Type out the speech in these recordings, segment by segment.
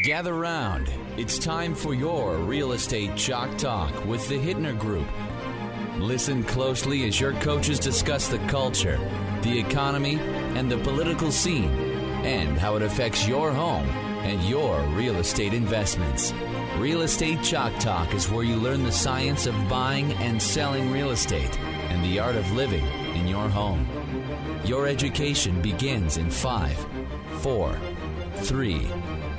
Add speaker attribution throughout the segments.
Speaker 1: Gather round. It's time for your Real Estate Chalk Talk with the Hittner Group. Listen closely as your coaches discuss the culture, the economy, and the political scene, and how it affects your home and your real estate investments. Real Estate Chalk Talk is where you learn the science of buying and selling real estate and the art of living in your home. Your education begins in 5, 4, 3,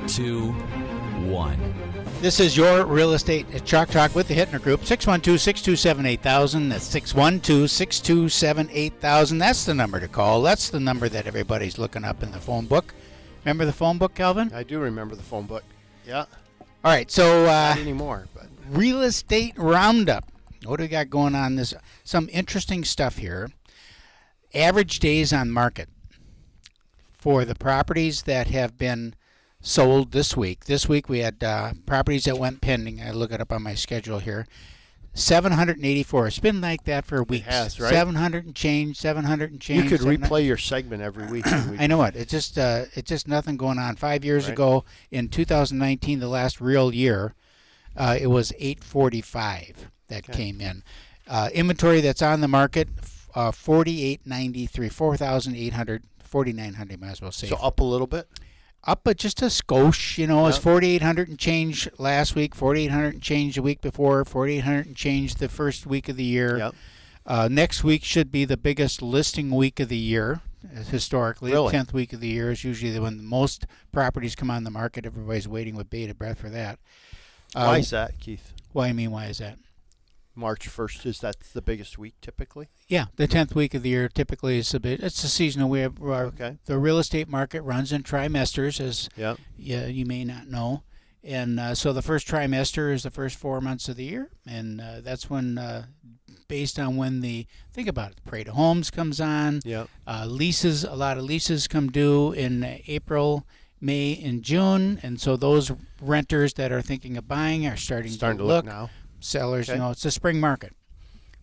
Speaker 1: 2, 1.
Speaker 2: This is your Real Estate Chalk Talk with the Hittner Group. 612-627-8000. That's 612-627-8000. That's the number to call. That's the number that everybody's looking up in the phone book. Remember the phone book, Calvin?
Speaker 3: I do remember the phone book. Yeah.
Speaker 2: All right, so
Speaker 3: not anymore, but
Speaker 2: Real Estate Roundup. What do we got going on? This some interesting stuff here. Average days on market for the properties that have been sold this week. This week we had properties that went pending. I look it up on my schedule here. 784. It's been like that for weeks.
Speaker 3: It has, right?
Speaker 2: 700 and change.
Speaker 3: You could replay your segment every week.
Speaker 2: I know it. It's just nothing going on. 5 years ago, in 2019, the last real year, it was 845 that came in. Inventory that's on the market, 4893, 4,800, 4,900, might as well say.
Speaker 3: So up a little bit?
Speaker 2: Up, but just a skosh, It's 4,800 and change last week, 4,800 and change the week before, 4,800 and change the first week of the year.
Speaker 3: Yep.
Speaker 2: Next week should be the biggest listing week of the year, historically.
Speaker 3: Really?
Speaker 2: The 10th week of the year is usually when most properties come on the market. Everybody's waiting with bated breath for that.
Speaker 3: Why is that, Keith?
Speaker 2: Why is that?
Speaker 3: March 1st, is that the biggest week typically?
Speaker 2: Yeah, the 10th week of the year typically is it's a seasonal. The real estate market runs in trimesters, as you may not know. And so the first trimester is the first 4 months of the year. And that's when, based on when think about it, the Parade of Homes comes on. Leases, a lot of leases come due in April, May, and June. And so those renters that are thinking of buying are starting to look
Speaker 3: now.
Speaker 2: Sellers, it's the spring market.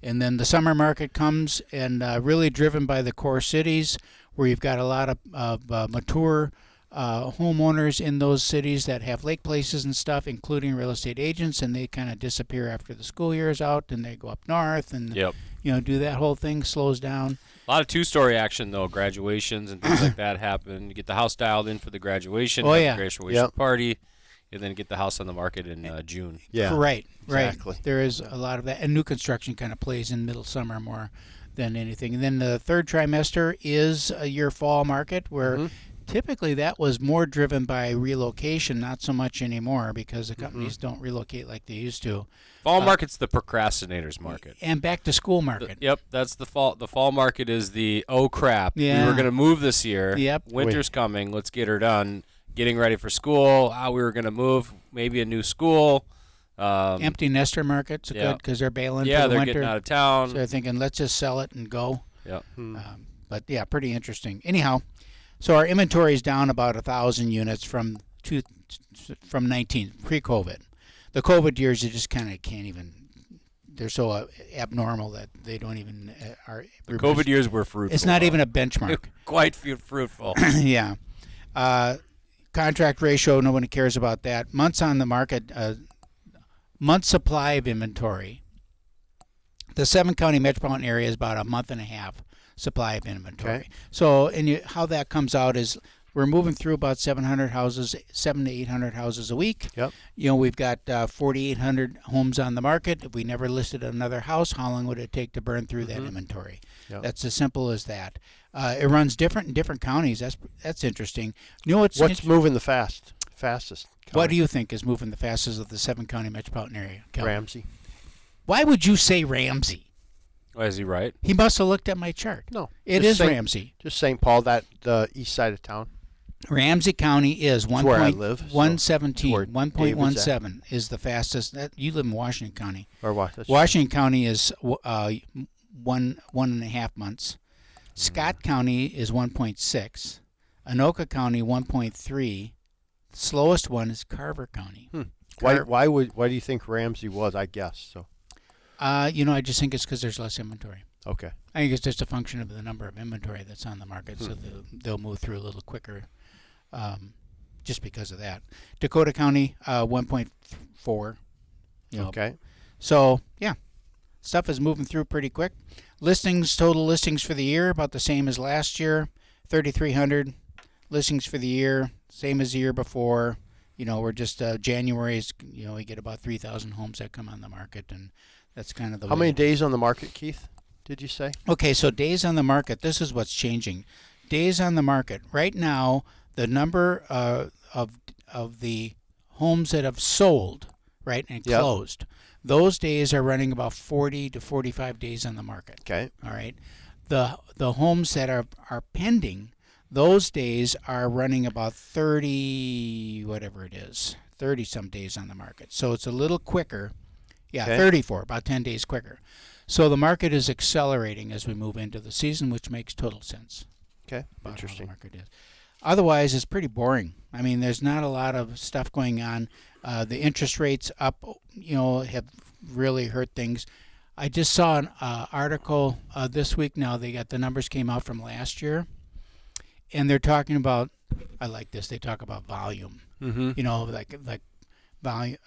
Speaker 2: And then the summer market comes, and really driven by the core cities where you've got a lot of mature homeowners in those cities that have lake places and stuff, including real estate agents, and they kind of disappear after the school year is out, and they go up north and do that whole thing, slows down.
Speaker 4: A lot of two-story action, though, graduations and things like that happen. You get the house dialed in for the graduation, graduation party, and then get the house on the market in June.
Speaker 2: Yeah, right.
Speaker 3: Exactly.
Speaker 2: There is a lot of that, and new construction kind of plays in middle summer more than anything. And then the third trimester is your fall market, where typically that was more driven by relocation, not so much anymore because the companies don't relocate like they used to.
Speaker 4: Fall market's the procrastinators market.
Speaker 2: And back to school market.
Speaker 4: That's the fall. The fall market is the, oh, crap, we were going to move this year. Winter's coming. Let's get her done. Getting ready for school. We were going to move, maybe a new school.
Speaker 2: Empty nester markets are good because they're bailing for the winter.
Speaker 4: Yeah, they're getting out of town.
Speaker 2: So they're thinking, let's just sell it and go.
Speaker 4: Yeah.
Speaker 2: But, pretty interesting. Anyhow, so our inventory is down about 1,000 units from 19, pre-COVID. The COVID years, you just kind of can't even. They're so abnormal that they don't even are.
Speaker 4: The COVID years were fruitful.
Speaker 2: It's not even a benchmark.
Speaker 4: Quite fruitful.
Speaker 2: Yeah. Contract ratio, nobody cares about that. Months on the market, month supply of inventory. The 7-county metropolitan area is about a month and a half supply of inventory.
Speaker 3: Okay.
Speaker 2: So, how that comes out is we're moving through about 700 houses, 700 to 800 houses a week.
Speaker 3: Yep.
Speaker 2: We've got 4,800 homes on the market. If we never listed another house, how long would it take to burn through that inventory? Yep. That's as simple as that. It runs different in different counties. That's interesting.
Speaker 3: What's moving the fastest?
Speaker 2: What do you think is moving the fastest of the 7-county metropolitan area? Calvin?
Speaker 3: Ramsey.
Speaker 2: Why would you say Ramsey?
Speaker 4: Why, is he right?
Speaker 2: He must have looked at my chart.
Speaker 3: No.
Speaker 2: It is Ramsey.
Speaker 3: Just St. Paul, the east side of town.
Speaker 2: Ramsey County is
Speaker 3: where I live,
Speaker 2: 117. 1.17 is the fastest. You live in Washington County.
Speaker 3: Or what?
Speaker 2: Washington County is 1.5 months. Scott County is 1.6. Anoka County 1.3. The slowest one is Carver County.
Speaker 3: Why do you think Ramsey was? I guess so.
Speaker 2: I just think it's because there's less inventory.
Speaker 3: Okay.
Speaker 2: I think it's just a function of the number of inventory that's on the market, so they'll move through a little quicker. just because of that. Dakota County, 1.4.
Speaker 3: Okay.
Speaker 2: So, yeah, stuff is moving through pretty quick. Total listings for the year, about the same as last year, 3,300 listings for the year, same as the year before. We're just January is, we get about 3,000 homes that come on the market, and that's kind of the
Speaker 3: How many days on the market, Keith, did you say?
Speaker 2: Okay, so days on the market, this is what's changing. Days on the market. Right now, the number of the homes that have sold, right, and closed, those days are running about 40 to 45 days on the market.
Speaker 3: Okay.
Speaker 2: All right. The homes that are pending, those days are running about 30, whatever it is, 30-some days on the market. So it's a little quicker. Yeah,
Speaker 3: okay.
Speaker 2: 34, about 10 days quicker. So the market is accelerating as we move into the season, which makes total sense.
Speaker 3: Okay, interesting.
Speaker 2: How the market is. Otherwise, it's pretty boring. I mean, there's not a lot of stuff going on. The interest rates up, have really hurt things. I just saw an article this week. Now the numbers came out from last year, and they're talking about. I like this. They talk about volume.
Speaker 3: Mm-hmm.
Speaker 2: Like volume,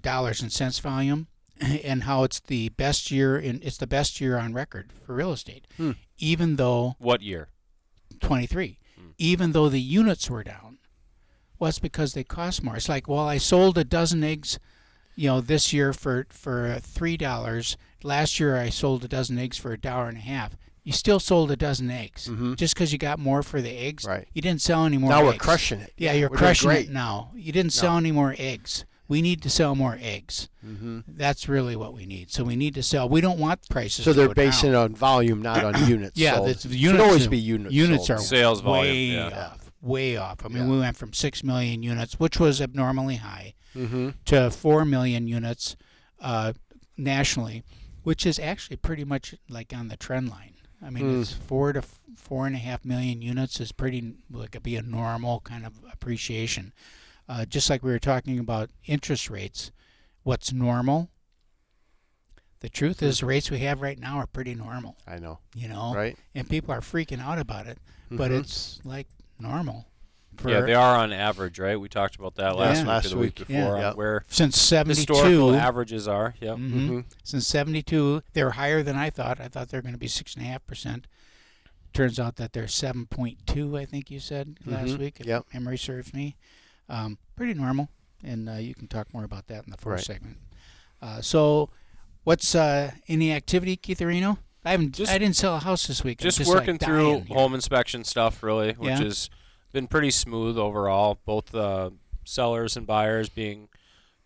Speaker 2: dollars and cents volume, and how it's the best year on record for real estate. Even though
Speaker 4: what year?
Speaker 2: 23. Even though the units were down. Well, it's because they cost more. It's like, well, I sold a dozen eggs, this year for $3. Last year I sold a dozen eggs for $1.50. You still sold a dozen eggs.
Speaker 3: Mm-hmm.
Speaker 2: Just because you got more for the eggs.
Speaker 3: Right.
Speaker 2: You didn't sell any more
Speaker 3: eggs.
Speaker 2: Now
Speaker 3: we're crushing it.
Speaker 2: Yeah, you're crushing it now. You didn't sell any more eggs. We need to sell more eggs.
Speaker 3: Mm-hmm.
Speaker 2: That's really what we need. So we need to sell. We don't want prices
Speaker 3: so
Speaker 2: to go
Speaker 3: they're basing
Speaker 2: down.
Speaker 3: it on volume, not on units.
Speaker 2: Yeah,
Speaker 3: sold.
Speaker 2: units
Speaker 3: should always be units.
Speaker 2: Units
Speaker 3: sold.
Speaker 2: are
Speaker 4: sales volume.
Speaker 2: Way off. I mean, we went from 6 million units, which was abnormally high,
Speaker 3: mm-hmm.
Speaker 2: to 4 million units nationally, which is actually pretty much like on the trend line. I mean, it's 4 to 4.5 million units is pretty like be a normal kind of appreciation. Just like we were talking about interest rates, what's normal? The truth is, the rates we have right now are pretty normal.
Speaker 3: I know.
Speaker 2: Right? And people are freaking out about it, but it's like normal.
Speaker 4: Yeah, they are on average, right? We talked about that last week or the week before, where
Speaker 2: since 72
Speaker 4: historical averages are. Yep.
Speaker 2: Mm-hmm. Since 72, they're higher than I thought. I thought they were going to be 6.5%. Turns out that they're 7.2. I think you said last week, if memory serves me. Pretty normal, and you can talk more about that in the fourth segment. So, what's any activity, Keith Areno? I didn't sell a house this week.
Speaker 4: Just working through home inspection stuff, really, which has been pretty smooth overall. Both sellers and buyers being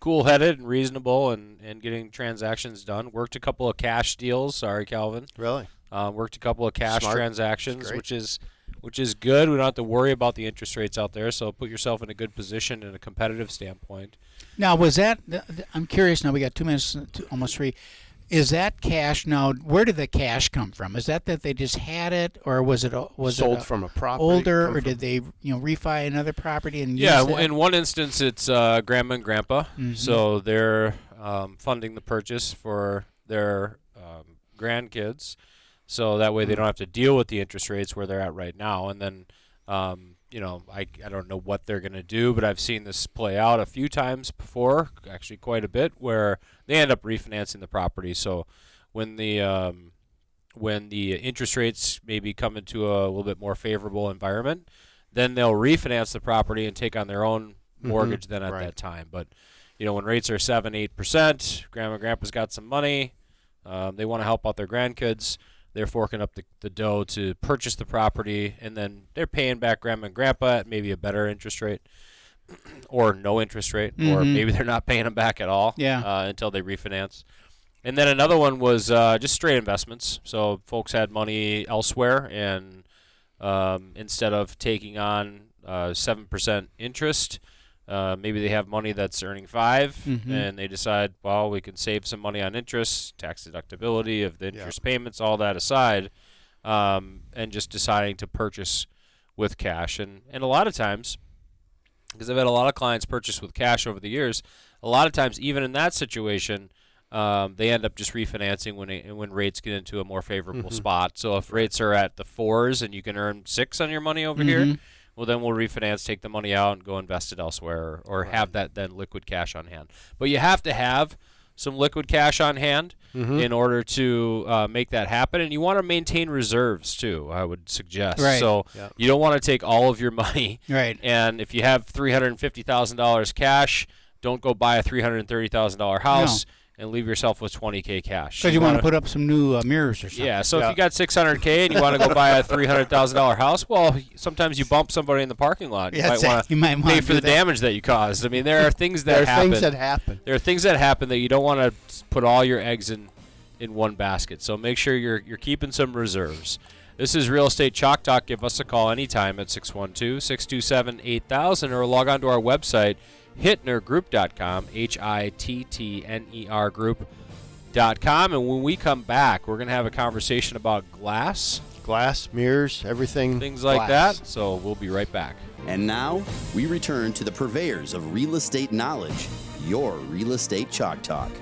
Speaker 4: cool-headed and reasonable and getting transactions done. Worked a couple of cash deals. Sorry, Calvin.
Speaker 3: Really?
Speaker 4: Worked a couple of cash transactions, which is good. We don't have to worry about the interest rates out there, so put yourself in a good position in a competitive standpoint.
Speaker 2: Now, was that – I'm curious now. We got 2 minutes, almost 3. Is that cash now? Where did the cash come from? Is that they just had it, or was it
Speaker 3: sold from a property
Speaker 2: older, or did they refi another property and use
Speaker 4: that?
Speaker 2: In
Speaker 4: one instance it's grandma and grandpa, so they're funding the purchase for their grandkids, so that way they don't have to deal with the interest rates where they're at right now. And then I don't know what they're going to do, but I've seen this play out a few times before, actually quite a bit, where they end up refinancing the property. So when the interest rates maybe come into a little bit more favorable environment, then they'll refinance the property and take on their own mortgage then at that time. But when rates are 7-8%, grandma and grandpa's got some money, they want to help out their grandkids. They're forking up the dough to purchase the property, and then they're paying back grandma and grandpa at maybe a better interest rate or no interest rate, or maybe they're not paying them back at all until they refinance. And then another one was just straight investments. So folks had money elsewhere, and instead of taking on 7% interest, maybe they have money that's earning 5%, and they decide, well, we can save some money on interest, tax deductibility of the interest payments, all that aside, and just deciding to purchase with cash. And a lot of times, because I've had a lot of clients purchase with cash over the years, a lot of times, even in that situation, they end up just refinancing when rates get into a more favorable spot. So if rates are at the 4s and you can earn 6 on your money over here, well, then we'll refinance, take the money out, and go invest it elsewhere, or have that then liquid cash on hand. But you have to have some liquid cash on hand in order to make that happen, and you want to maintain reserves too, I would suggest.
Speaker 2: Right.
Speaker 4: So you don't want to take all of your money.
Speaker 2: Right.
Speaker 4: And if you have $350,000 cash, don't go buy a $330,000 house.
Speaker 2: No.
Speaker 4: And leave yourself with $20K cash.
Speaker 2: Because you want to put up some new mirrors or something.
Speaker 4: Yeah, so if you got $600K and you want to go buy a $300,000 house, well, sometimes you bump somebody in the parking lot. You might want to pay for the damage that you caused. I mean, there are things that happen. There are things that happen that you don't want to put all your eggs in one basket. So make sure you're keeping some reserves. This is Real Estate Chalk Talk. Give us a call anytime at 612-627-8000 or log on to our website, HittnerGroup.com, HITTNER Group.com. And when we come back, we're going to have a conversation about glass,
Speaker 3: mirrors, everything.
Speaker 4: Things like that. So we'll be right back.
Speaker 5: And now we return to the purveyors of real estate knowledge, your Real Estate Chalk Talk.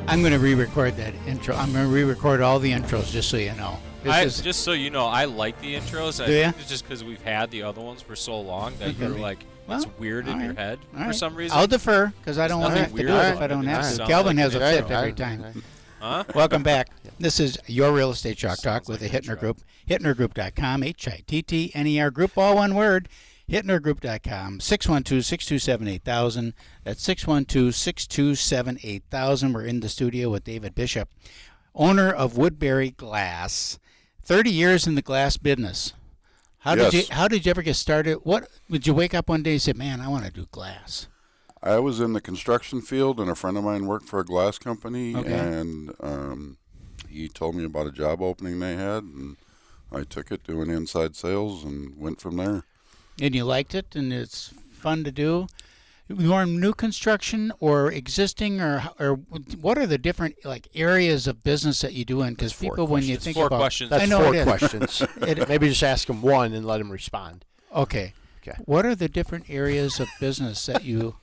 Speaker 2: I'm going to re-record that intro. I'm going to re-record all the intros, just so you know.
Speaker 4: Just so you know, I like the intros. I think it's just because we've had the other ones for so long that you're like, it's weird in your head for some reason.
Speaker 2: I'll defer because I don't want to have to do it if I don't have to. Calvin has a fit every time. Welcome back. This is your Real Estate Chalk Talk with the Hittner Group. HittnerGroup.com, HITTNER Group, all one word. HittnerGroup.com, 612-627-8000. That's 612-627-8000. We're in the studio with David Bishop, owner of Woodbury Glass. 30 years in the glass business. How did you ever get started? What did you wake up one day and say, man, I want to do glass?
Speaker 6: I was in the construction field, and a friend of mine worked for a glass company, and he told me about a job opening they had, and I took it doing inside sales and went from there.
Speaker 2: And you liked it, and it's fun to do? More new construction or existing, or what are the different areas of business that you do in? Because people, when you think about
Speaker 4: questions,
Speaker 3: that's four questions. Maybe just ask them one and let them respond.
Speaker 2: Okay. What are the different areas of business that you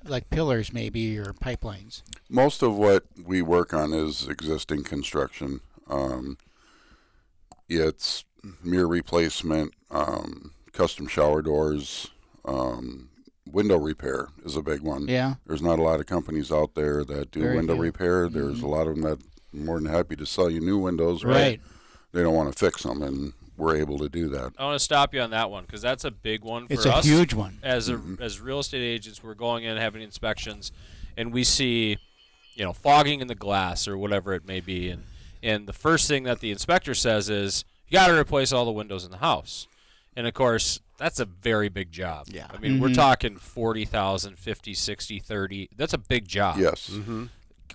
Speaker 2: like, pillars maybe or pipelines?
Speaker 6: Most of what we work on is existing construction. It's mirror replacement, custom shower doors. Window repair is a big one.
Speaker 2: Yeah.
Speaker 6: There's not a lot of companies out there that do window repair. There's a lot of them that are more than happy to sell you new windows.
Speaker 2: Right.
Speaker 6: They don't want to fix them, and we're able to do that.
Speaker 4: I want to stop you on that one because that's a big one for us.
Speaker 2: It's a huge one.
Speaker 4: As real estate agents, we're going in and having inspections, and we see, fogging in the glass or whatever it may be, and the first thing that the inspector says is, you got to replace all the windows in the house. And, of course, that's a very big job.
Speaker 3: Yeah.
Speaker 4: I mean, we're talking 40,000, 50, 60, 30. That's a big job.
Speaker 6: Yes.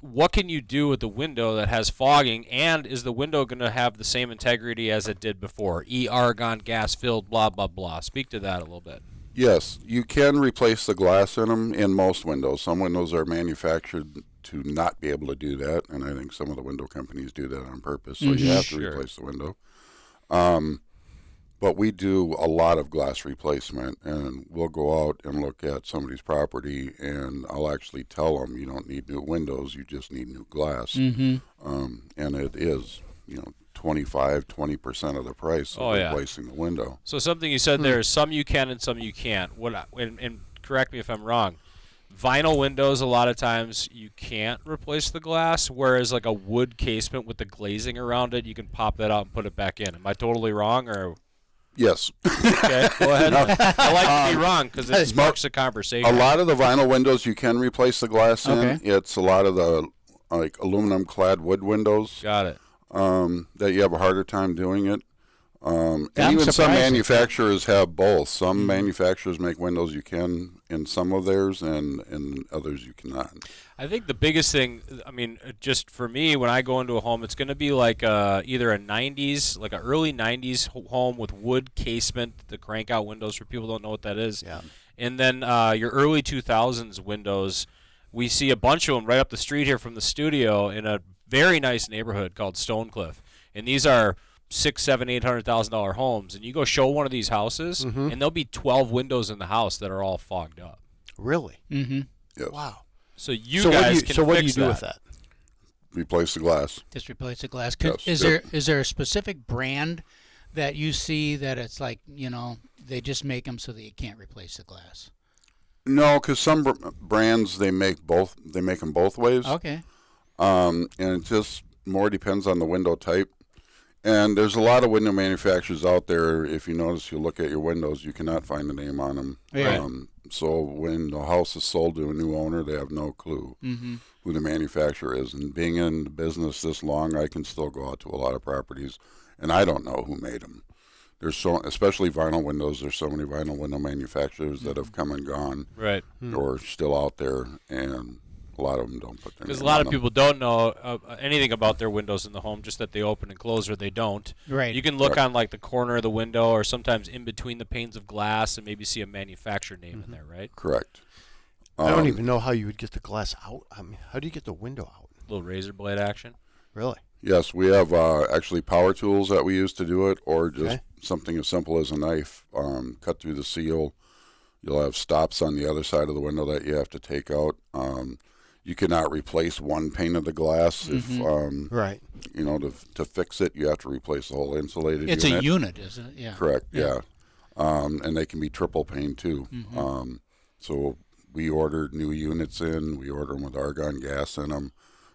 Speaker 4: What can you do with the window that has fogging, and is the window going to have the same integrity as it did before? Argon, gas filled, blah, blah, blah. Speak to that a little bit.
Speaker 6: Yes. You can replace the glass in them in most windows. Some windows are manufactured to not be able to do that, and I think some of the window companies do that on purpose, so you have to replace the window. But we do a lot of glass replacement, and we'll go out and look at somebody's property, and I'll actually tell them you don't need new windows, you just need new glass. And it is, 20% of the price of replacing the window.
Speaker 4: So something you said there is some you can and some you can't. And correct me if I'm wrong. Vinyl windows, a lot of times you can't replace the glass, whereas like a wood casement with the glazing around it, you can pop that out and put it back in. Am I totally wrong, or?
Speaker 6: Yes.
Speaker 4: Okay, go ahead. I like to be wrong because it sparks a conversation.
Speaker 6: A lot of the vinyl windows you can replace the glass in. It's a lot of the aluminum-clad wood windows.
Speaker 4: Got it.
Speaker 6: That you have a harder time doing it. And
Speaker 2: I'm
Speaker 6: even some
Speaker 2: surprised.
Speaker 6: manufacturers have both. Some manufacturers make windows you can in some of theirs, and in others you cannot.
Speaker 4: I think the biggest thing, just for me, when I go into a home, it's going to be like either a 90s, like an early 90s home with wood casement, the crank-out windows for people who don't know what that is.
Speaker 3: Yeah.
Speaker 4: And then your early 2000s windows, we see a bunch of them right up the street here from the studio in a very nice neighborhood called Stonecliff. And these are $600,000, $700,000, $800,000 homes, and you go show one of these houses, and there'll be 12 windows in the house that are all fogged up.
Speaker 3: Really?
Speaker 6: Yes.
Speaker 3: Wow.
Speaker 4: So guys can
Speaker 3: what do
Speaker 4: fix
Speaker 3: you do with that?
Speaker 6: Replace the glass.
Speaker 2: Just replace the glass.
Speaker 6: Yes.
Speaker 2: Is there a specific brand that you see that it's like, they just make them so that you can't replace the glass?
Speaker 6: No, because some brands they make both. They make them both ways.
Speaker 2: Okay.
Speaker 6: And it just more depends on the window type. And there's a lot of window manufacturers out there. If you notice, you look at your windows, you cannot find the name on them.
Speaker 2: Yeah.
Speaker 6: So when the house is sold to a new owner, they have no clue who the manufacturer is. And being in the business this long, I can still go out to a lot of properties, and I don't know who made them. There's so, especially vinyl windows. There's so many vinyl window manufacturers that have come and gone,
Speaker 4: right,
Speaker 6: or still out there, and a lot of them don't put their name on them.
Speaker 4: Because a lot of people don't know anything about their windows in the home, just that they open and close, or they don't.
Speaker 2: Right.
Speaker 4: You can look on like the corner of the window, or sometimes in between the panes of glass, and maybe see a manufacturer name in there, right?
Speaker 6: Correct.
Speaker 3: I don't even know how you would get the glass out. I mean, how do you get the window out?
Speaker 4: A little razor blade action.
Speaker 3: Really?
Speaker 6: Yes, we have actually power tools that we use to do it, or just something as simple as a knife. Cut through the seal. You'll have stops on the other side of the window that you have to take out. You cannot replace one pane of the glass if
Speaker 3: right.
Speaker 6: You know, to fix it, you have to replace the whole insulated
Speaker 2: It's
Speaker 6: unit.
Speaker 2: a unit, isn't it? Yeah.
Speaker 6: Correct, yeah. And they can be triple pane, too. So we ordered new units in. We order them with argon gas in them.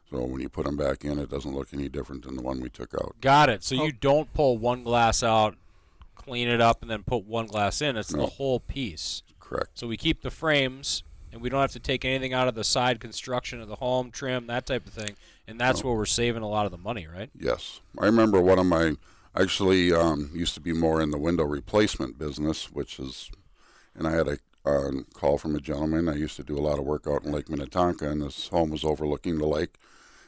Speaker 6: So when you put them back in, it doesn't look any different than the one we took out.
Speaker 4: Got it. So you don't pull one glass out, clean it up, and then put one glass in. It's the whole piece.
Speaker 6: Correct.
Speaker 4: So we keep the frames, and we don't have to take anything out of the side construction of the home, trim, that type of thing. And that's where we're saving a lot of the money, right?
Speaker 6: Yes. I remember one of my, actually used to be more in the window replacement business, and I had a call from a gentleman. I used to do a lot of work out in Lake Minnetonka, and this home was overlooking the lake.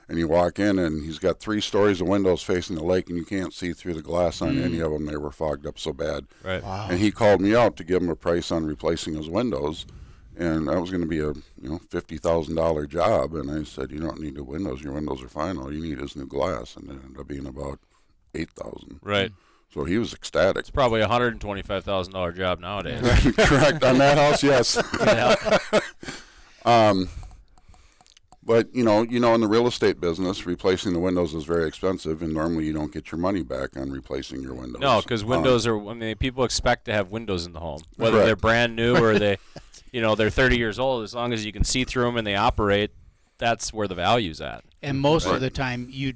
Speaker 6: And you walk in, and he's got 3 stories of windows facing the lake, and you can't see through the glass on any of them. They were fogged up so bad.
Speaker 4: Right.
Speaker 3: Wow.
Speaker 6: And he called me out to give him a price on replacing his windows. And that was going to be a $50,000 job. And I said, you don't need new windows. Your windows are fine. All you need is new glass. And it ended up being about $8,000.
Speaker 4: Right.
Speaker 6: So he was ecstatic.
Speaker 4: It's probably a $125,000 job nowadays.
Speaker 6: Correct. On that house, yes. But, you know, in the real estate business, replacing the windows is very expensive, and normally you don't get your money back on replacing your windows.
Speaker 4: No, because windows people expect to have windows in the home. Whether
Speaker 6: Correct.
Speaker 4: they're brand new or they're 30 years old, as long as you can see through them and they operate, that's where the value's at.
Speaker 2: And most of the time, you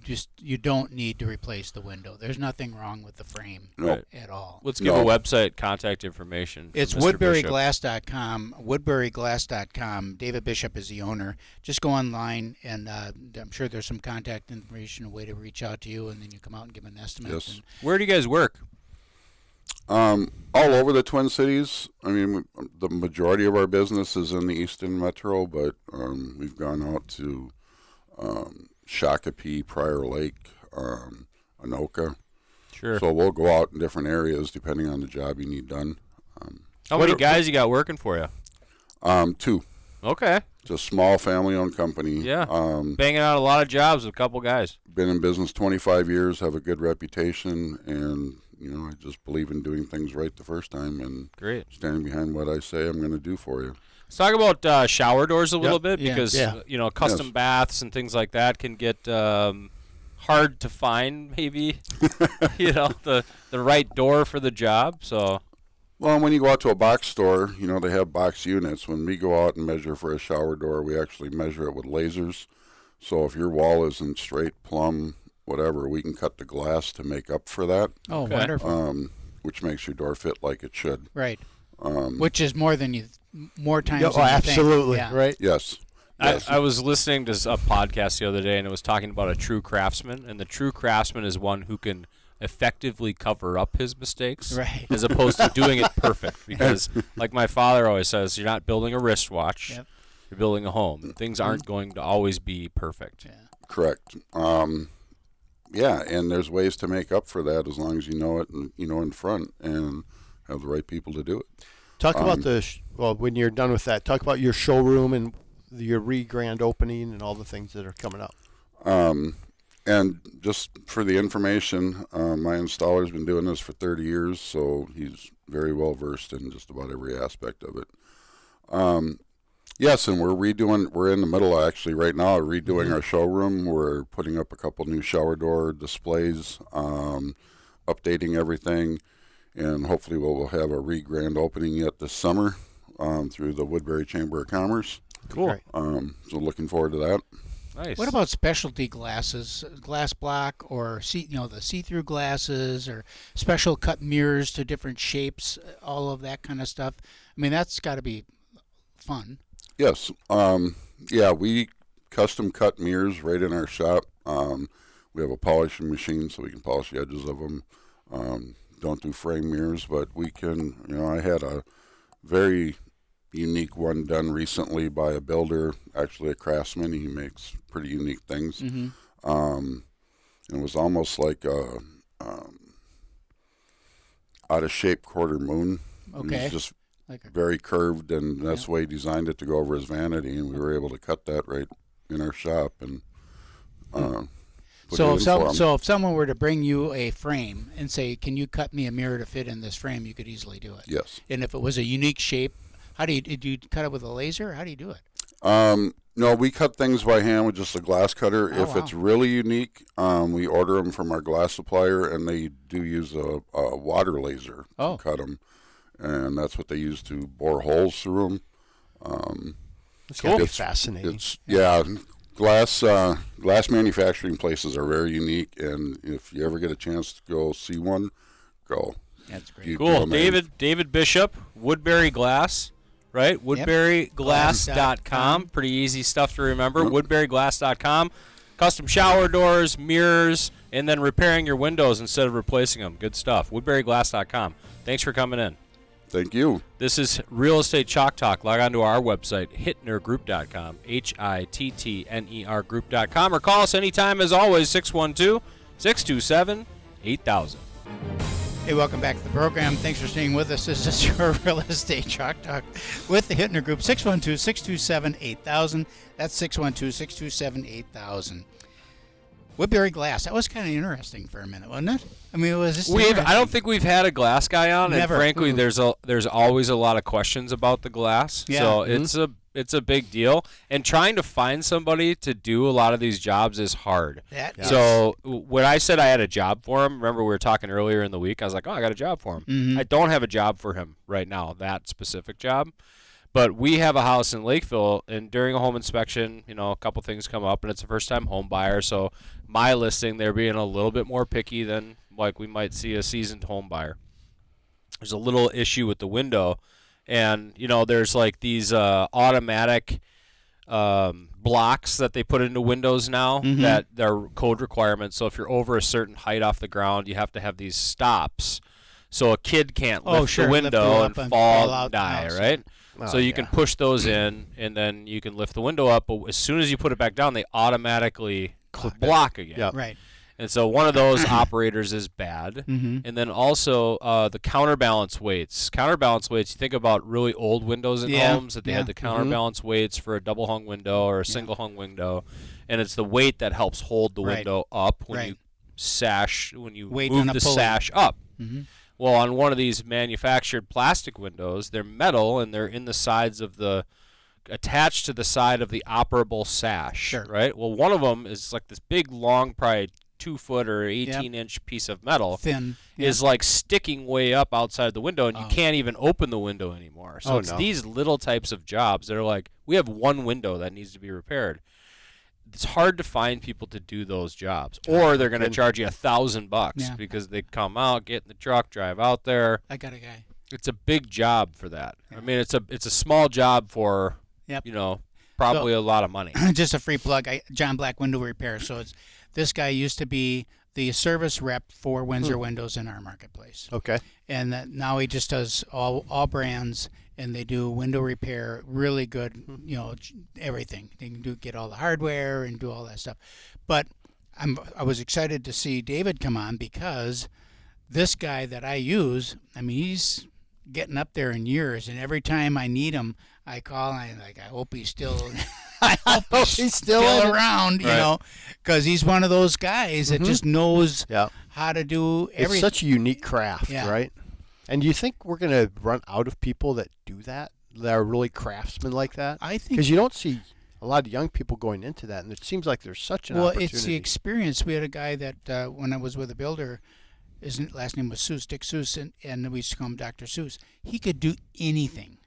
Speaker 2: don't need to replace the window. There's nothing wrong with the frame at all.
Speaker 4: Let's give a website contact information.
Speaker 2: It's woodburyglass.com. Woodburyglass.com. David Bishop is the owner. Just go online, and I'm sure there's some contact information, a way to reach out to you, and then you come out and give an estimate.
Speaker 6: Yes.
Speaker 4: Where do you guys work?
Speaker 6: All over the Twin Cities. I mean, the majority of our business is in the Easton Metro, but we've gone out to Shakopee, Prior Lake, Anoka.
Speaker 4: Sure.
Speaker 6: So we'll go out in different areas depending on the job you need done.
Speaker 4: How many guys you got working for you?
Speaker 6: 2.
Speaker 4: Okay.
Speaker 6: It's a small family-owned company.
Speaker 4: Yeah. Banging out a lot of jobs with a couple guys.
Speaker 6: Been in business 25 years, have a good reputation, and I just believe in doing things right the first time and standing behind what I say I'm going to do for you.
Speaker 4: Let's talk about shower doors a little bit, because custom
Speaker 6: Yes.
Speaker 4: baths and things like that can get hard to find. Maybe the right door for the job. So.
Speaker 6: Well, when you go out to a box store, they have box units. When we go out and measure for a shower door, we actually measure it with lasers. So if your wall isn't straight, plumb, whatever, we can cut the glass to make up for that.
Speaker 2: Oh, wonderful.
Speaker 6: Which makes your door fit like it should.
Speaker 2: Right. Which is more times than you think.
Speaker 3: Absolutely.
Speaker 2: Yeah.
Speaker 3: Right.
Speaker 6: Yes.
Speaker 4: I was listening to a podcast the other day, and it was talking about a true craftsman, and the true craftsman is one who can effectively cover up his mistakes,
Speaker 2: right,
Speaker 4: as opposed to doing it perfect. Because, like my father always says, you're not building a wristwatch, you're building a home. Things aren't going to always be perfect.
Speaker 2: Yeah.
Speaker 6: Correct. And there's ways to make up for that as long as you know it, and in front, and have the right people to do it.
Speaker 3: Talk about when you're done with that, talk about your showroom and your grand opening and all the things that are coming up.
Speaker 6: And just for the information, my installer's been doing this for 30 years, so he's very well versed in just about every aspect of it. Yes, and we're in the middle actually right now of redoing our showroom. We're putting up a couple new shower door displays, updating everything. and hopefully we'll have a grand opening yet this summer through the Woodbury Chamber of Commerce.
Speaker 4: Cool.
Speaker 6: So looking forward to that.
Speaker 4: Nice.
Speaker 2: What about specialty glasses, glass block, or the see-through glasses, or special cut mirrors to different shapes, all of that kind of stuff? I mean, that's got to be fun.
Speaker 6: Yes. We custom cut mirrors right in our shop. We have a polishing machine so we can polish the edges of them. Don't do frame mirrors, but we can. I had a very unique one done recently by a builder, actually a craftsman. He makes pretty unique things. It was almost like a out of shape quarter moon.
Speaker 2: Okay.
Speaker 6: It was just very curved, and that's the way he designed it to go over his vanity, and we were able to cut that right in our shop. And
Speaker 2: so if someone were to bring you a frame and say, "Can you cut me a mirror to fit in this frame?" you could easily do it.
Speaker 6: Yes.
Speaker 2: And if it was a unique shape, do you cut it with a laser, or how do you do it?
Speaker 6: No, we cut things by hand with just a glass cutter.
Speaker 2: Oh,
Speaker 6: if it's really unique, we order them from our glass supplier, and they do use a water laser to cut them, and that's what they use to bore holes through them.
Speaker 3: It's gotta be fascinating.
Speaker 6: Glass manufacturing places are very unique, and if you ever get a chance to go see one, go.
Speaker 2: That's great.
Speaker 4: Cool. David Bishop, Woodbury Glass, right? WoodburyGlass.com. Pretty easy stuff to remember. WoodburyGlass.com. Custom shower doors, mirrors, and then repairing your windows instead of replacing them. Good stuff. WoodburyGlass.com. Thanks for coming in.
Speaker 6: Thank you.
Speaker 4: This is Real Estate Chalk Talk. Log on to our website, HittnerGroup.com, HITTNER Group.com, or call us anytime, as always, 612-627-8000.
Speaker 2: Hey, welcome back to the program. Thanks for staying with us. This is your Real Estate Chalk Talk with the Hittner Group, 612-627-8000. That's 612-627-8000. Woodbury Glass. That was kind of interesting for a minute, wasn't it? I mean, it was just
Speaker 4: I don't think we've had a glass guy on,
Speaker 2: Never.
Speaker 4: And frankly, there's always a lot of questions about the glass.
Speaker 2: Yeah.
Speaker 4: So it's a big deal, and trying to find somebody to do a lot of these jobs is hard. So when I said I had a job for him, remember we were talking earlier in the week, I was like, I got a job for him.
Speaker 2: Mm-hmm.
Speaker 4: I don't have a job for him right now, that specific job. But we have a house in Lakeville, and during a home inspection, a couple things come up, and it's a first-time home buyer. So my listing, they're being a little bit more picky than like we might see a seasoned home buyer. There's a little issue with the window, and there's like these automatic blocks that they put into windows now that they're code requirements. So if you're over a certain height off the ground, you have to have these stops, so a kid can't lift the window and fall and die, right? So you can push those in, and then you can lift the window up, but as soon as you put it back down, they automatically block again.
Speaker 3: Yep.
Speaker 2: Right.
Speaker 4: And so one of those operators is bad. And then also the counterbalance weights. Counterbalance weights, you think about really old windows in homes that they had the counterbalance weights for a double hung window or a single hung window, and it's the weight that helps hold the window up when you move the sash up. Well, on one of these manufactured plastic windows, they're metal, and they're in the sides of attached to the side of the operable sash, right? Well, one of them is like this big, long, probably 2-foot or 18-inch piece of metal,
Speaker 2: thin,
Speaker 4: is like sticking way up outside the window, and you can't even open the window anymore. So it's these little types of jobs that are like, we have one window that needs to be repaired. It's hard to find people to do those jobs, or they're going to charge you $1,000 because they come out, get in the truck, drive out there.
Speaker 2: I got a guy.
Speaker 4: It's a big job for that. I mean, it's a small job for probably a lot of money.
Speaker 2: Just a free plug. John Black Window Repair. So this guy used to be the service rep for Windsor Windows in our marketplace.
Speaker 3: Okay.
Speaker 2: And now he just does all brands, and they do window repair, really good, everything. They can get all the hardware and do all that stuff. But I was excited to see David come on, because this guy that I use, I mean, he's getting up there in years, and every time I need him, I call and I'm like, I hope he's still he's still around, because he's one of those guys that just knows how to do everything.
Speaker 3: It's such a unique craft, right? And do you think we're going to run out of people that do that are really craftsmen like that?
Speaker 2: I think,
Speaker 3: because you don't see a lot of young people going into that, and it seems like there's such an opportunity.
Speaker 2: Well, it's the experience. We had a guy that when I was with a builder, his last name was Seuss, Dick Seuss, and we used to call him Dr. Seuss. He could do anything.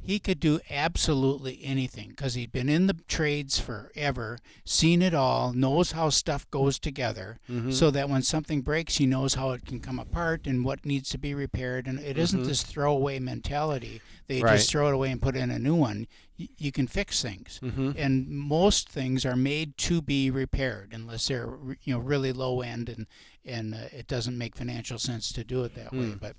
Speaker 2: He could do absolutely anything because he'd been in the trades forever, seen it all, knows how stuff goes together, so that when something breaks, he knows how it can come apart and what needs to be repaired. And it isn't this throwaway mentality. They just throw it away and put in a new one. You can fix things, and most things are made to be repaired unless they're really low end and it doesn't make financial sense to do it that way. But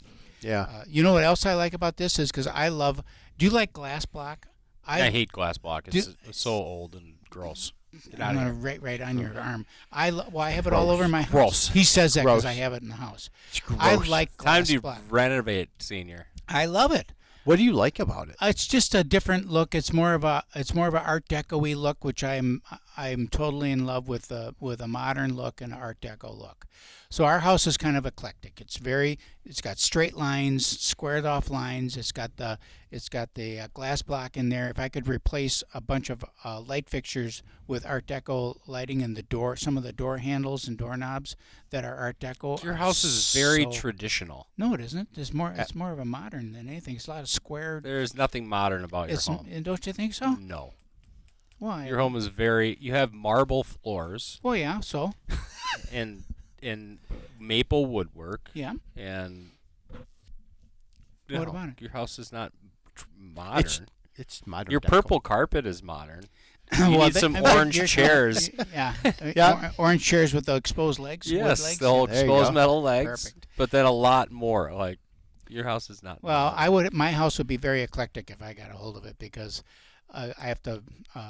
Speaker 2: you know what else I like about this is because I love. Do you like glass block?
Speaker 4: I hate glass block. It's so old and gross. Get out of here.
Speaker 2: Right on your arm. I have it all over my house.
Speaker 4: Gross.
Speaker 2: He says that because I have it in the house.
Speaker 3: It's gross.
Speaker 2: I like glass
Speaker 4: Time to
Speaker 2: block.
Speaker 4: renovate, senior.
Speaker 2: I love it.
Speaker 3: What do you like about it?
Speaker 2: It's just a different look. It's more of a Art Deco-y look, which I'm totally in love with a modern look and an Art Deco look. So our house is kind of eclectic. It's got straight lines, squared off lines. It's got the glass block in there. If I could replace a bunch of light fixtures with Art Deco lighting in the door, some of the door handles and doorknobs that are Art Deco.
Speaker 4: Your house is very traditional.
Speaker 2: No, it isn't. It's more of a modern than anything. It's a lot of squared.
Speaker 4: There's nothing modern about your home.
Speaker 2: And don't you think so?
Speaker 4: No.
Speaker 2: Why?
Speaker 4: Your home is you have marble floors.
Speaker 2: Well, yeah. So.
Speaker 4: and maple woodwork.
Speaker 2: Yeah.
Speaker 4: And
Speaker 2: what about it?
Speaker 4: Your house is not modern.
Speaker 3: It's modern.
Speaker 4: Your
Speaker 3: deco.
Speaker 4: purple carpet is modern. You need some orange chairs.
Speaker 2: Orange chairs with the exposed legs.
Speaker 4: Yes,
Speaker 2: wood legs.
Speaker 4: the whole exposed metal legs.
Speaker 2: Perfect.
Speaker 4: But then a lot more. Like your house is not.
Speaker 2: Well,
Speaker 4: modern.
Speaker 2: my house would be very eclectic if I got a hold of it because I have to.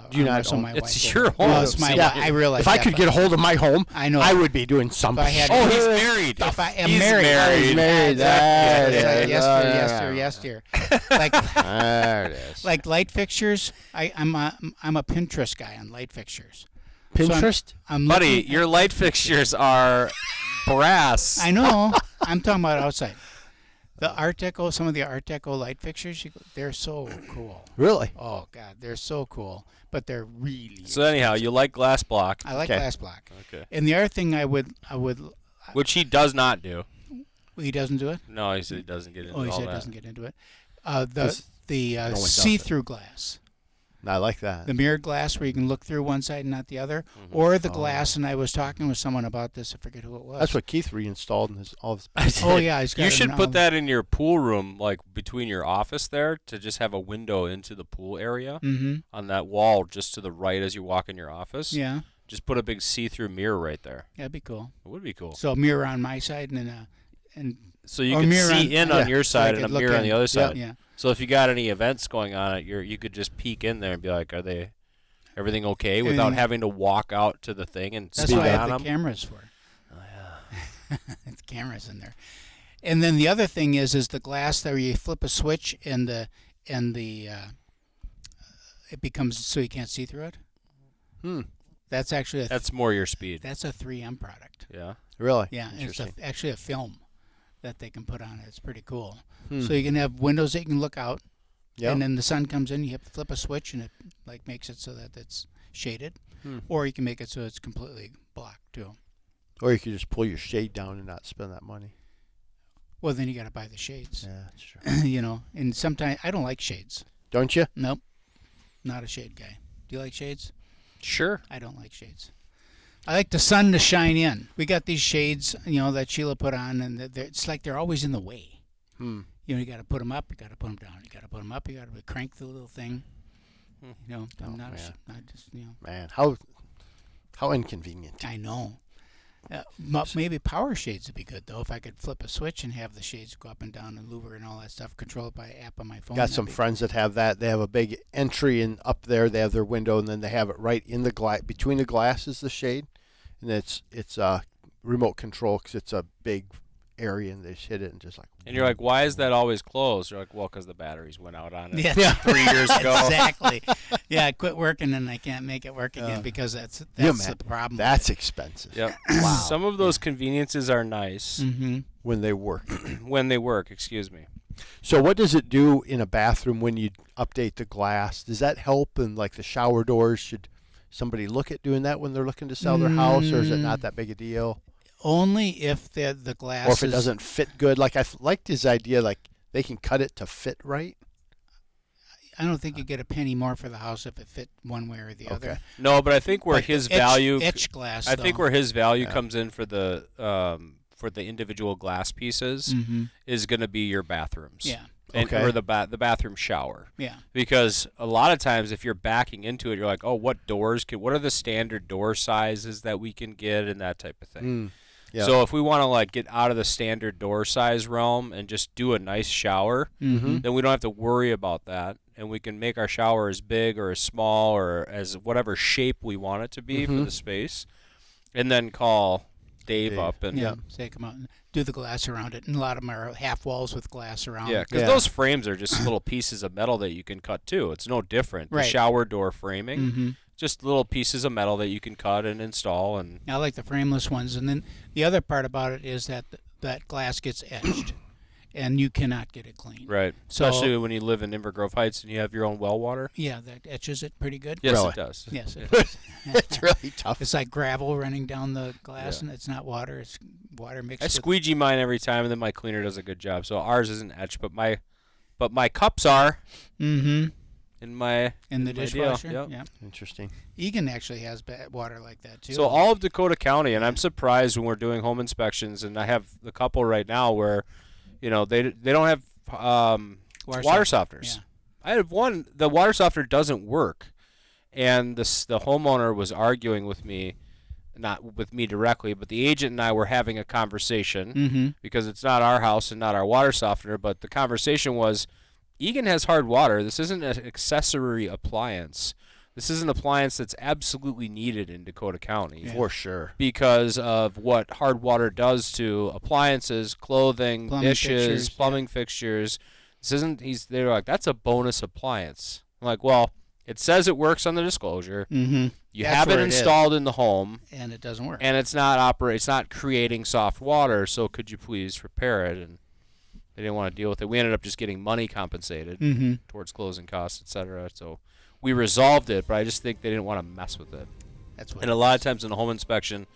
Speaker 3: Do you not own
Speaker 2: my
Speaker 4: it's
Speaker 2: wife
Speaker 4: your home.
Speaker 2: Well, it's my. I realize.
Speaker 3: If I could get a hold of my home,
Speaker 2: I know.
Speaker 3: I would be doing something.
Speaker 2: He's
Speaker 4: married.
Speaker 2: If I am
Speaker 4: He's
Speaker 2: married.
Speaker 3: He's married.
Speaker 2: Yes, dear. Like
Speaker 3: There it is.
Speaker 2: like light fixtures. I'm a Pinterest guy on light fixtures.
Speaker 3: Pinterest?
Speaker 2: So I'm
Speaker 4: Buddy,
Speaker 2: looking
Speaker 4: your light fixtures are brass.
Speaker 2: I know. I'm talking about outside. The Art Deco, some of the Art Deco light fixtures, they're so cool.
Speaker 3: Really?
Speaker 2: Oh God, they're so cool. But they're really.
Speaker 4: So anyhow, you like glass block.
Speaker 2: I like glass block.
Speaker 4: Okay.
Speaker 2: And the other thing I would.
Speaker 4: Which he does not do.
Speaker 2: He doesn't do it.
Speaker 4: No, he said he doesn't get into all that.
Speaker 2: Oh, he said doesn't get into it. The see-through glass.
Speaker 3: I like that.
Speaker 2: The mirrored glass where you can look through one side and not the other, or the glass. And I was talking with someone about this. I forget who it was.
Speaker 3: That's what Keith reinstalled in all of his.
Speaker 2: Oh yeah, he's got
Speaker 4: you should put that in your pool room, like between your office there, to just have a window into the pool area on that wall, just to the right as you walk in your office.
Speaker 2: Yeah.
Speaker 4: Just put a big see-through mirror right there.
Speaker 2: That'd be cool.
Speaker 4: It would be cool.
Speaker 2: So a mirror on my side and
Speaker 4: so you can see on your side and a mirror on the other side.
Speaker 2: Yeah.
Speaker 4: So if you got any events going on, you could just peek in there and be like, everything okay? Without having to walk out to the thing and
Speaker 2: that's
Speaker 4: speak
Speaker 2: what I
Speaker 4: on
Speaker 2: have
Speaker 4: them.
Speaker 2: the cameras for. Oh yeah. The cameras in there. And then the other thing is the glass there. You flip a switch and it becomes so you can't see through it. That's actually
Speaker 4: that's more your speed.
Speaker 2: That's a 3M product.
Speaker 4: Yeah.
Speaker 3: Really?
Speaker 2: Yeah, it's actually a film that they can put on it. It's pretty cool. So you can have windows that you can look out, and then the sun comes in. You have to flip a switch, and it makes it so that it's shaded, or you can make it so it's completely blocked too.
Speaker 3: Or you could just pull your shade down and not spend that money.
Speaker 2: Well, then you got to buy the shades.
Speaker 3: Yeah, that's true.
Speaker 2: And sometimes I don't like shades.
Speaker 3: Don't you?
Speaker 2: Nope, not a shade guy. Do you like shades?
Speaker 4: Sure.
Speaker 2: I don't like shades. I like the sun to shine in. We got these shades, that Sheila put on, and it's like they're always in the way. You got to put them up, you got to put them down. You got to put them up, you got to crank the little thing. I'm not just.
Speaker 3: Man, how inconvenient.
Speaker 2: I know. Maybe power shades would be good though. If I could flip a switch and have the shades go up and down and louver and all that stuff, control it by an app on my phone.
Speaker 3: Got some friends that have that. They have a big entry in up there. They have their window, and then they have it right in the glass. Between the glass is the shade, and it's remote control because it's a big area, and they just hit it and just like.
Speaker 4: And you're like, why is that always closed? You're like, well, because the batteries went out on it
Speaker 2: Yeah.
Speaker 4: 3 years ago.
Speaker 2: Exactly. Yeah, I quit working and I can't make it work again because that's the problem.
Speaker 3: That's expensive.
Speaker 4: Yep. Wow. Some of those conveniences are nice
Speaker 3: when they work.
Speaker 4: When they work, excuse me.
Speaker 3: So what does it do in a bathroom when you update the glass? Does that help in like the shower doors? Should somebody look at doing that when they're looking to sell their house, or is it not that big a deal?
Speaker 2: Only if the glass
Speaker 3: or if it doesn't fit good. Like I liked his idea, like they can cut it to fit right.
Speaker 2: I don't think you get a penny more for the house if it fit one way or the other.
Speaker 4: No, but I think where his value,
Speaker 2: etched glass.
Speaker 4: I think where his value comes in for the individual glass pieces is going to be your bathrooms.
Speaker 2: Yeah.
Speaker 4: Or the bathroom shower.
Speaker 2: Yeah.
Speaker 4: Because a lot of times if you're backing into it, you're like, oh, what are the standard door sizes that we can get and that type of thing. Yeah. So if we want to like get out of the standard door size realm and just do a nice shower, then we don't have to worry about that, and we can make our shower as big or as small or as whatever shape we want it to be for the space, and then call Dave up and
Speaker 2: say come out and do the glass around it. And a lot of them are half walls with glass around.
Speaker 4: Yeah, because those frames are just little pieces of metal that you can cut too. It's no different. The shower door framing. Just little pieces of metal that you can cut and install. And
Speaker 2: I like the frameless ones. And then the other part about it is that that glass gets etched, and you cannot get it clean.
Speaker 4: Right.
Speaker 2: So,
Speaker 4: especially when you live in Inver Grove Heights and you have your own well water.
Speaker 2: Yeah, that etches it pretty good.
Speaker 4: Yes,
Speaker 3: really?
Speaker 4: It does.
Speaker 2: Yes, it does.
Speaker 3: It's really tough.
Speaker 2: It's like gravel running down the glass, and it's not water. It's water mixed.
Speaker 4: I squeegee mine every time, and then my cleaner does a good job. So ours isn't etched, but my cups are. In
Speaker 2: the dishwasher.
Speaker 4: Yep.
Speaker 2: Yeah.
Speaker 3: Interesting.
Speaker 2: Eagan actually has bad water like that too.
Speaker 4: So all of Dakota County, and I'm surprised when we're doing home inspections, and I have a couple right now where, they don't have water softeners.
Speaker 2: Yeah.
Speaker 4: I have one. The water softener doesn't work, and the homeowner was arguing with me, not with me directly, but the agent and I were having a conversation because it's not our house and not our water softener, but the conversation was, Eagan has hard water. This isn't an accessory appliance. This is an appliance that's absolutely needed in Dakota County.
Speaker 3: Yeah. For sure.
Speaker 4: Because of what hard water does to appliances, clothing, dishes, plumbing fixtures. This isn't, they're like, that's a bonus appliance. I'm like, well, it says it works on the disclosure. You have it installed in the home.
Speaker 2: And it doesn't work.
Speaker 4: And it's not creating soft water, so could you please repair it? And they didn't want to deal with it. We ended up just getting money compensated towards closing costs, etc. So we resolved it, but I just think they didn't want to mess with it. And a lot of times in a home inspection,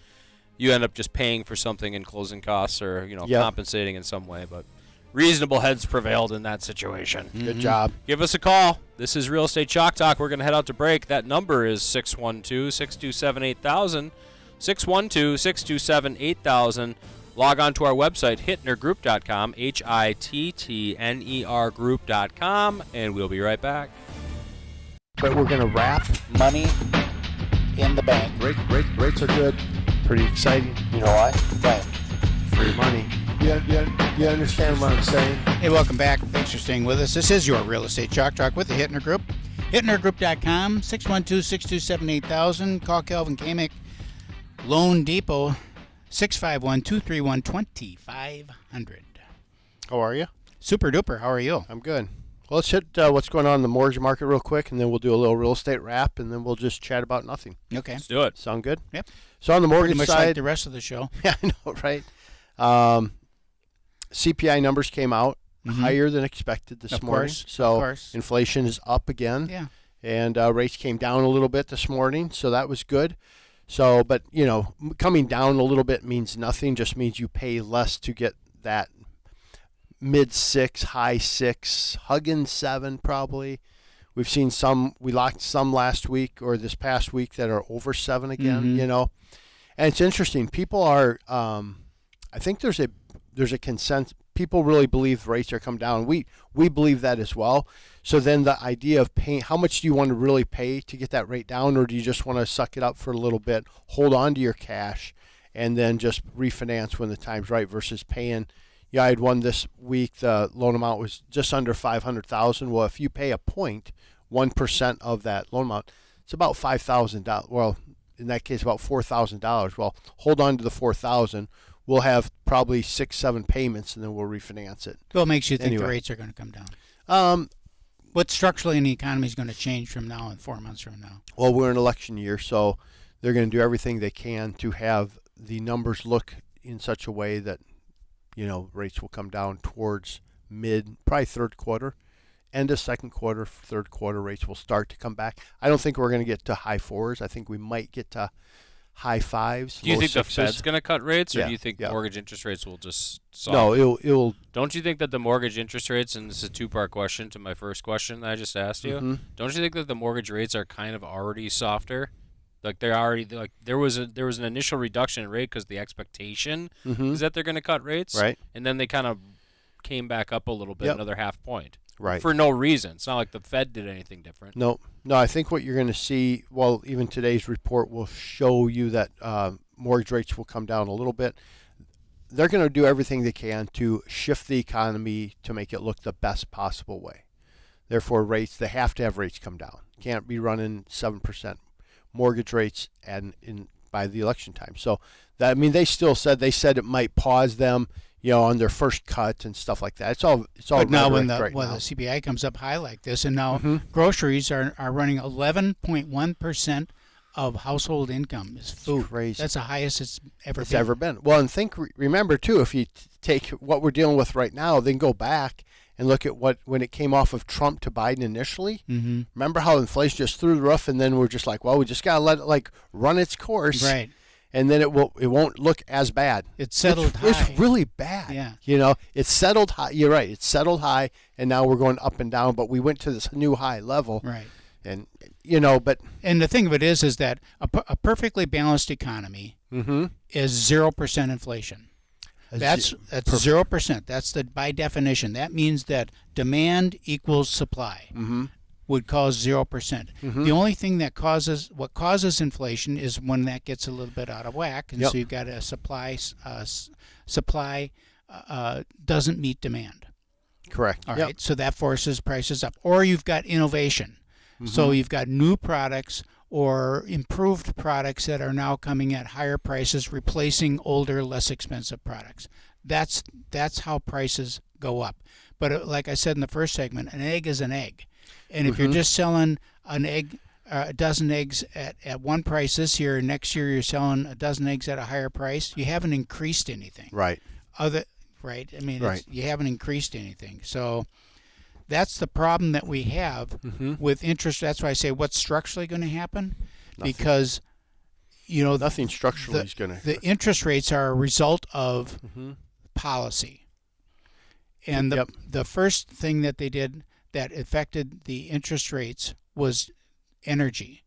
Speaker 4: you end up just paying for something in closing costs or compensating in some way. But reasonable heads prevailed in that situation.
Speaker 3: Good job.
Speaker 4: Give us a call. This is Real Estate Chalk Talk. We're going to head out to break. That number is 612-627-8000. 612-627-8000. Log on to our website, hittnergroup.com, Hittner group.com, and we'll be right back.
Speaker 3: But we're going to wrap
Speaker 2: money in the bank.
Speaker 3: Rates are good. Pretty exciting. You know why? Right. Free money. You understand what I'm saying?
Speaker 2: Hey, welcome back. Thanks for staying with us. This is your Real Estate Chalk Talk with the Hittner Group. HittnerGroup.com, 612-627-8000. Call Kelvin Kamick. Loan Depot, 651-231-2500.
Speaker 3: How are you?
Speaker 2: Super duper. How are you?
Speaker 3: I'm good. Well, let's hit what's going on in the mortgage market real quick, and then we'll do a little real estate wrap, and then we'll just chat about nothing.
Speaker 2: Okay.
Speaker 4: Let's do it.
Speaker 3: Sound good?
Speaker 2: Yep.
Speaker 3: So on the mortgage
Speaker 2: Pretty much
Speaker 3: side,
Speaker 2: like the rest of the show.
Speaker 3: Yeah, I know, right? CPI numbers came out higher than expected this morning. So inflation is up again.
Speaker 2: Yeah.
Speaker 3: And rates came down a little bit this morning, so that was good. So, but, coming down a little bit means nothing, just means you pay less to get that mid-6, high-6, hugging 7 probably. We've seen we locked some last week or this past week that are over 7 again, And it's interesting. People are, I think there's a consensus. People really believe rates are come down. We believe that as well. So then the idea of paying, how much do you want to really pay to get that rate down, or do you just want to suck it up for a little bit, hold on to your cash, and then just refinance when the time's right versus paying? Yeah, I had one this week. The loan amount was just under $500,000. Well, if you pay a 1% of that loan amount, it's about $5,000. Well, in that case, about $4,000. Well, hold on to the $4,000. We'll have probably 6-7 payments, and then we'll refinance it.
Speaker 2: What makes you think the rates are going to come down? What structurally in the economy is going to change from now and 4 months from now?
Speaker 3: Well, we're in election year, so they're going to do everything they can to have the numbers look in such a way that, rates will come down towards probably third quarter. End of second quarter, third quarter, rates will start to come back. I don't think we're going to get to high 4s. I think we might get to high fives.
Speaker 4: Do you
Speaker 3: low
Speaker 4: think
Speaker 3: sixes.
Speaker 4: the Fed's going to cut rates, or
Speaker 3: Yeah,
Speaker 4: do you think
Speaker 3: yeah.
Speaker 4: mortgage interest rates will just
Speaker 3: No,
Speaker 4: soften?
Speaker 3: it'll.
Speaker 4: Don't you think that the mortgage interest rates, and this is a two-part question to my first question that I just asked you, don't you think that the mortgage rates are kind of already softer? Like they're already there was an initial reduction in rate because the expectation is that they're going to cut rates,
Speaker 3: Right.
Speaker 4: And then they kind of came back up a little bit, another half point,
Speaker 3: Right.
Speaker 4: for no reason. It's not like the Fed did anything different.
Speaker 3: No, I think what you're going to see, well, even today's report will show you that mortgage rates will come down a little bit. They're going to do everything they can to shift the economy to make it look the best possible way. Therefore, they have to have rates come down. Can't be running 7% mortgage rates by the election time. So, they said it might pause them, on their first cut and stuff like that. It's all.
Speaker 2: But now when the
Speaker 3: now.
Speaker 2: CPI comes up high like this, and now groceries are running 11.1% of household income is food.
Speaker 3: Crazy.
Speaker 2: That's the highest it's
Speaker 3: It's ever been. Well, and remember too, if you take what we're dealing with right now, then go back and look at when it came off of Trump to Biden initially. Mm-hmm. Remember how inflation just threw the roof, and then we're just like, well, we just gotta let it run its course,
Speaker 2: right?
Speaker 3: And then it won't look as bad.
Speaker 2: It's settled high.
Speaker 3: It's really bad.
Speaker 2: Yeah.
Speaker 3: It's settled high. You're right. It's settled high, and now we're going up and down. But we went to this new high level,
Speaker 2: right?
Speaker 3: And
Speaker 2: and the thing of it is that a perfectly balanced economy is 0% inflation. That's 0%. That's by definition. That means that demand equals supply. Would cause 0%. The only thing that causes inflation is when that gets a little bit out of whack, and so you've got a supply doesn't meet demand.
Speaker 3: Correct.
Speaker 2: All right, so that forces prices up. Or you've got innovation. So you've got new products or improved products that are now coming at higher prices, replacing older, less expensive products. That's how prices go up. But like I said in the first segment, an egg is an egg. And if you're just selling an egg, a dozen eggs at one price this year, and next year you're selling a dozen eggs at a higher price, you haven't increased anything.
Speaker 3: Right.
Speaker 2: Right. I mean, you haven't increased anything. So that's the problem that we have with interest. That's why I say what's structurally going to happen,
Speaker 3: Nothing.
Speaker 2: Because
Speaker 3: nothing structurally is going to.
Speaker 2: The interest rates are a result of policy, and the first thing that they did that affected the interest rates was energy.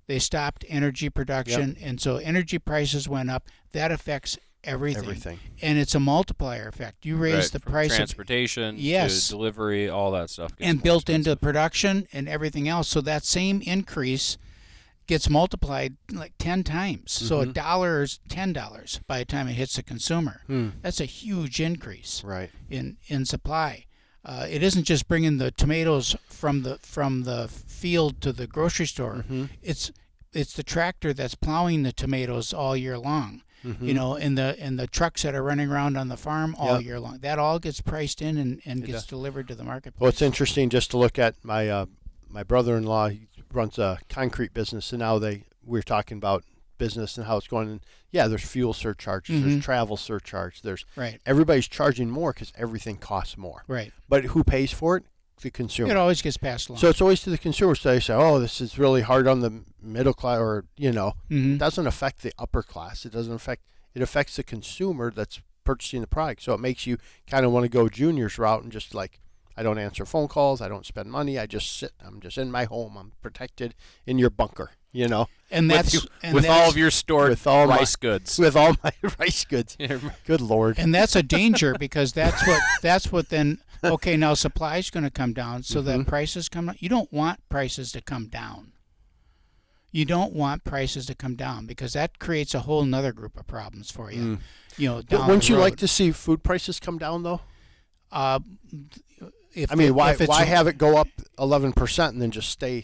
Speaker 2: They stopped energy production, and so energy prices went up. That affects everything. And it's a multiplier effect. You raise the price of
Speaker 4: transportation, to delivery, all that stuff.
Speaker 2: And built into production and everything else. So that same increase gets multiplied like 10 times. So $1 is $10 by the time it hits the consumer. That's a huge increase in supply. It isn't just bringing the tomatoes from the field to the grocery store. It's the tractor that's plowing the tomatoes all year long. And the trucks that are running around on the farm all year long. That all gets priced in and gets delivered to the marketplace.
Speaker 3: Well, it's interesting just to look at my brother-in-law. He runs a concrete business, and now we're talking about business and how it's going. And there's fuel surcharges, there's travel surcharge, everybody's charging more because everything costs more.
Speaker 2: Right.
Speaker 3: But who pays for it? The consumer.
Speaker 2: It always gets passed along.
Speaker 3: So it's always to the consumer. So they say, "Oh, this is really hard on the middle class," or it doesn't affect the upper class. It affects the consumer that's purchasing the product. So it makes you kind of want to go Junior's route and just I don't answer phone calls. I don't spend money. I just sit. I'm just in my home. I'm protected in your bunker.
Speaker 2: And
Speaker 4: with all of your stored rice goods.
Speaker 3: With all my rice goods. Good Lord.
Speaker 2: And that's a danger because that's what then. Okay, now supply is going to come down, so that prices come down. You don't want prices to come down. You don't want prices to come down because that creates a whole nother group of problems for you.
Speaker 3: Wouldn't you like to see food prices come down though? Why have it go up 11% and then just stay?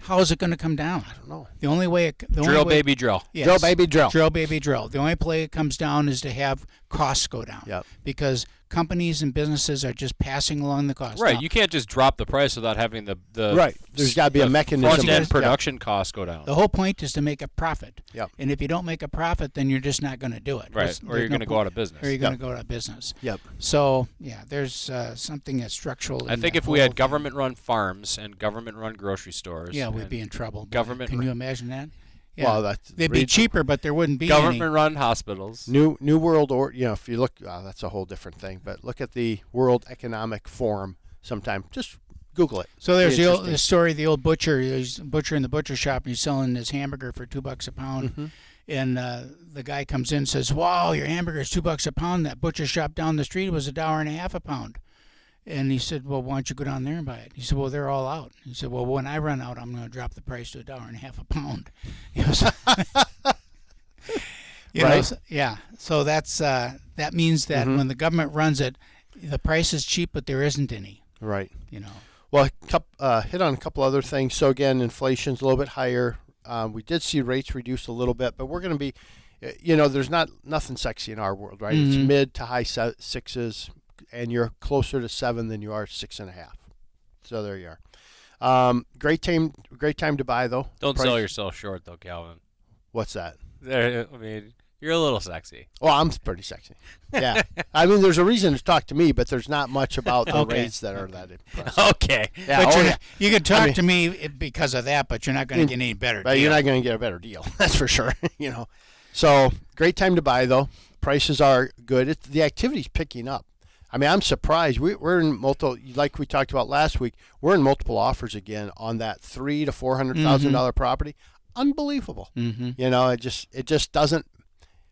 Speaker 2: How is it going to come down?
Speaker 3: I don't know.
Speaker 2: The only way
Speaker 4: baby drill.
Speaker 2: Yes.
Speaker 3: Drill baby drill.
Speaker 2: Drill baby drill. The only way it comes down is to have costs go down.
Speaker 3: Yep.
Speaker 2: Because companies and businesses are just passing along the cost.
Speaker 4: Right.
Speaker 2: Now,
Speaker 4: you can't just drop the price without having the
Speaker 3: right. There's got to be a mechanism.
Speaker 4: Front-end production costs go down.
Speaker 2: The whole point is to make a profit.
Speaker 3: Yep.
Speaker 2: And if you don't make a profit, then you're just not going to do it.
Speaker 4: Right. Or you're going to go out of business.
Speaker 2: Or you're going to go out of business.
Speaker 3: Yep.
Speaker 2: So, there's something that's structural.
Speaker 4: I think if we had government-run farms and government-run grocery stores.
Speaker 2: Yeah, we'd be in trouble.
Speaker 4: Can
Speaker 2: you imagine that?
Speaker 3: Well,
Speaker 2: they'd be cheaper, but there wouldn't be
Speaker 4: government-run hospitals.
Speaker 3: New World Order. If you look, that's a whole different thing. But look at the World Economic Forum sometime. Just Google it.
Speaker 2: So there's the story of the old butcher. He's a butcher in the butcher shop, and he's selling his hamburger for $2 a pound.
Speaker 3: Mm-hmm.
Speaker 2: And the guy comes in and says, "Wow, your hamburger is $2 a pound. That butcher shop down the street was $1.50 a pound." And he said, "Well, why don't you go down there and buy it?" He said, "Well, they're all out." He said, "Well, when I run out, I'm going to drop the price to $1.50 a pound." So that's that means that when the government runs it, the price is cheap, but there isn't any.
Speaker 3: Right. Well, hit on a couple other things. So again, inflation's a little bit higher. We did see rates reduce a little bit, but we're going to be, there's nothing sexy in our world, right? It's mid to high sixes. And you're closer to 7 than you are 6.5. So there you are. Great time to buy though.
Speaker 4: Don't sell yourself short though, Calvin.
Speaker 3: What's that?
Speaker 4: I mean, you're a little sexy.
Speaker 3: Well, I'm pretty sexy. Yeah. I mean, there's a reason to talk to me, but there's not much about the rates that are that impressive.
Speaker 4: Okay.
Speaker 3: Yeah.
Speaker 2: But you can talk to me because of that, but you're not going to get any better deal.
Speaker 3: You're not going to get a better deal. That's for sure. So great time to buy though. Prices are good. The activity's picking up. I mean, I'm surprised. We're in multiple, like we talked about last week. We're in multiple offers again on that $300,000 to $400,000 property. Unbelievable. Mm-hmm. It just doesn't.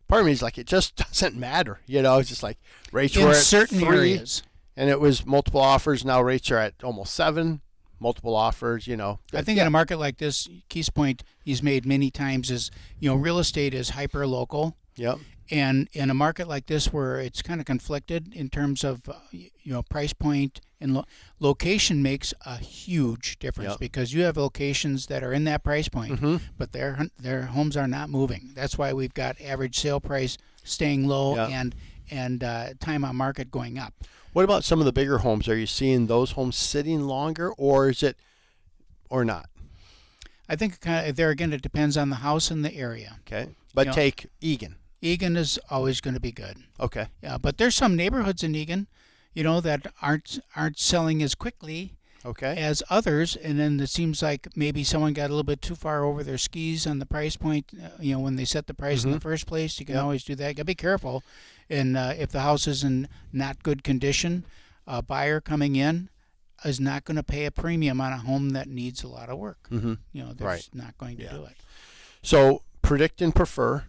Speaker 3: Part of me is like, it just doesn't matter. It's just like rates were at
Speaker 2: certain
Speaker 3: 3,
Speaker 2: areas,
Speaker 3: and it was multiple offers. Now rates are at almost 7. Multiple offers.
Speaker 2: I think in a market like this, Keith's point he's made many times is, real estate is hyper local.
Speaker 3: Yep.
Speaker 2: And in a market like this where it's kind of conflicted in terms of price point and location makes a huge difference because you have locations that are in that price point, but their homes are not moving. That's why we've got average sale price staying low and time on market going up.
Speaker 3: What about some of the bigger homes? Are you seeing those homes sitting longer, or is it, or not?
Speaker 2: I think there again it depends on the house and the area.
Speaker 3: Okay, but take Eagan.
Speaker 2: Eagan is always going to be good.
Speaker 3: Okay.
Speaker 2: Yeah, but there's some neighborhoods in Eagan, that aren't selling as quickly as others, and then it seems like maybe someone got a little bit too far over their skis on the price point. When they set the price in the first place, you can always do that. You got to be careful, and if the house is in not good condition, a buyer coming in is not going to pay a premium on a home that needs a lot of work. They're just not going to do it.
Speaker 3: So predict and prefer.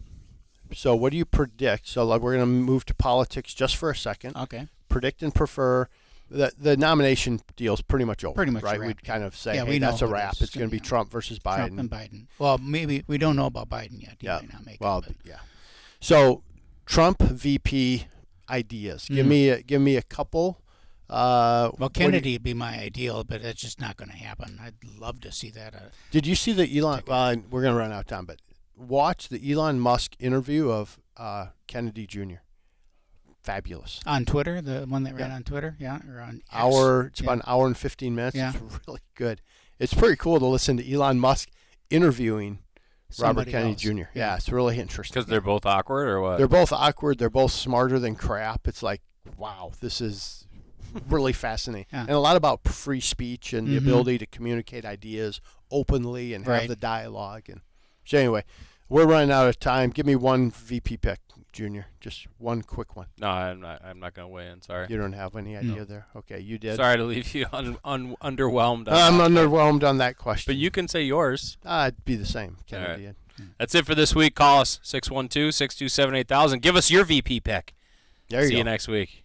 Speaker 3: So what do you predict? So we're going to move to politics just for a second.
Speaker 2: Okay.
Speaker 3: Predict and prefer. The nomination deal's pretty much over.
Speaker 2: Pretty much
Speaker 3: right?
Speaker 2: Wrapped.
Speaker 3: We'd kind of say,
Speaker 2: hey,
Speaker 3: that's a wrap. It's going to be Trump versus Biden.
Speaker 2: Trump and Biden. Well, maybe we don't know about Biden yet. He might not make it.
Speaker 3: Yeah. So Trump VP ideas. Give me a couple.
Speaker 2: Kennedy would be my ideal, but it's just not going to happen. I'd love to see that.
Speaker 3: Did you see the Elon? Well, we're going to run out of time, but watch the Elon Musk interview of Kennedy Jr. Fabulous.
Speaker 2: On Twitter, the one that ran on Twitter, or on X.
Speaker 3: It's about an hour and 15 minutes.
Speaker 2: Yeah.
Speaker 3: It's really good. It's pretty cool to listen to Elon Musk interviewing Robert Kennedy Jr. Yeah, it's really interesting.
Speaker 4: Because they're both awkward, or what?
Speaker 3: They're both awkward. They're both smarter than crap. It's like, wow, this is really fascinating. And a lot about free speech and the ability to communicate ideas openly and have the dialogue. And so anyway, we're running out of time. Give me one VP pick, Junior. Just one quick one.
Speaker 4: No, I'm not going to weigh in. Sorry.
Speaker 3: You don't have any idea there. Okay, you did.
Speaker 4: Sorry to leave you underwhelmed.
Speaker 3: I'm underwhelmed on that question.
Speaker 4: But you can say yours.
Speaker 3: It'd be the same. Kennedy.
Speaker 4: Right. That's it for this week. Call us 612-627-8000. Give us your VP pick.
Speaker 3: There you go.
Speaker 4: See you next week.